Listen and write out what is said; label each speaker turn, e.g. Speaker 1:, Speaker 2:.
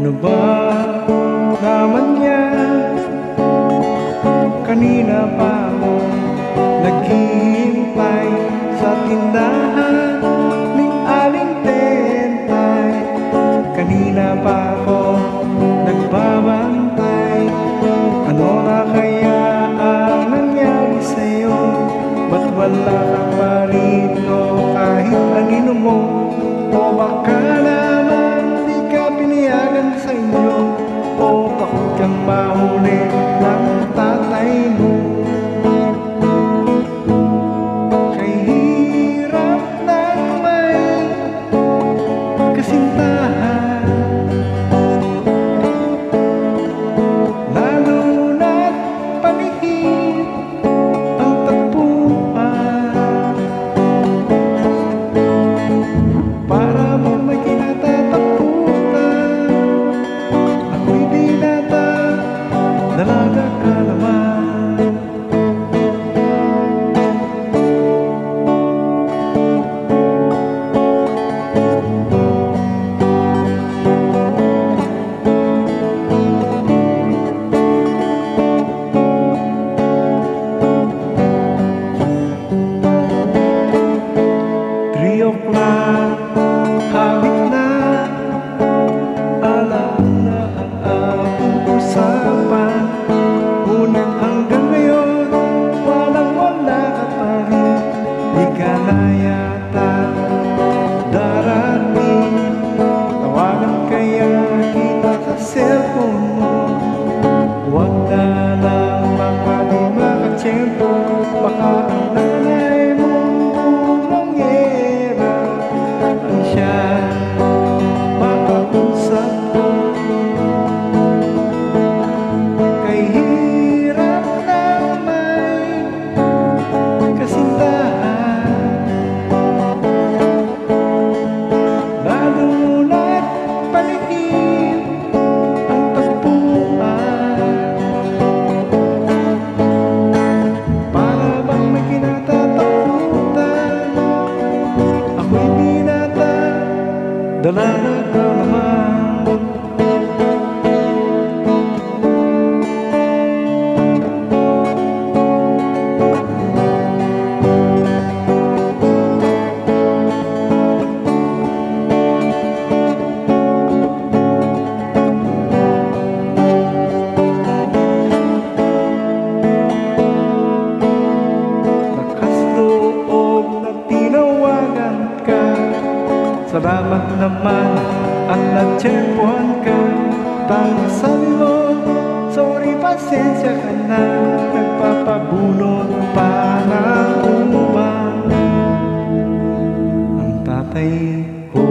Speaker 1: Ano ba naman yan? Kanina pa ako naghihintay sa tindahan ni Aling Tentay. Kanina pa ako nagbabantay. Ano na kaya ang nangyari sa'yo? Ba't wala ka pa rito kahit anino mo? O baka naman di ka pinayagan sa inyo? O takot kang mahuli ng tatay mo? Kay hirap ng may kasintahan, lalo na't panihid ang tagpuan. Para bang may kinatatakutan, ako'y binata, dalaga ka naman. Hawik na, alam na ang ating usapan. Ngunit hanggang ngayon, walang-wala ka pa rin. Di ka na yata darating. Tawagan kaya kita sa cellphone mo. Huwag na lang, baka di makatsyempo. Baka ang nanay mong bulangyera ang siya makausap ko. Kay hirap na may kasintahan, lalo na't paligid ang tagpuan. Para bang may kinatatakutan, ako'y binata, dalaga ka naman. Lakas loob na tinawagan ka, salamat naman at natsyempohan ka. Tanging sabi mo, sorry, pasensya ka na. Nagpapabunot pa ng uban ang tatay ko.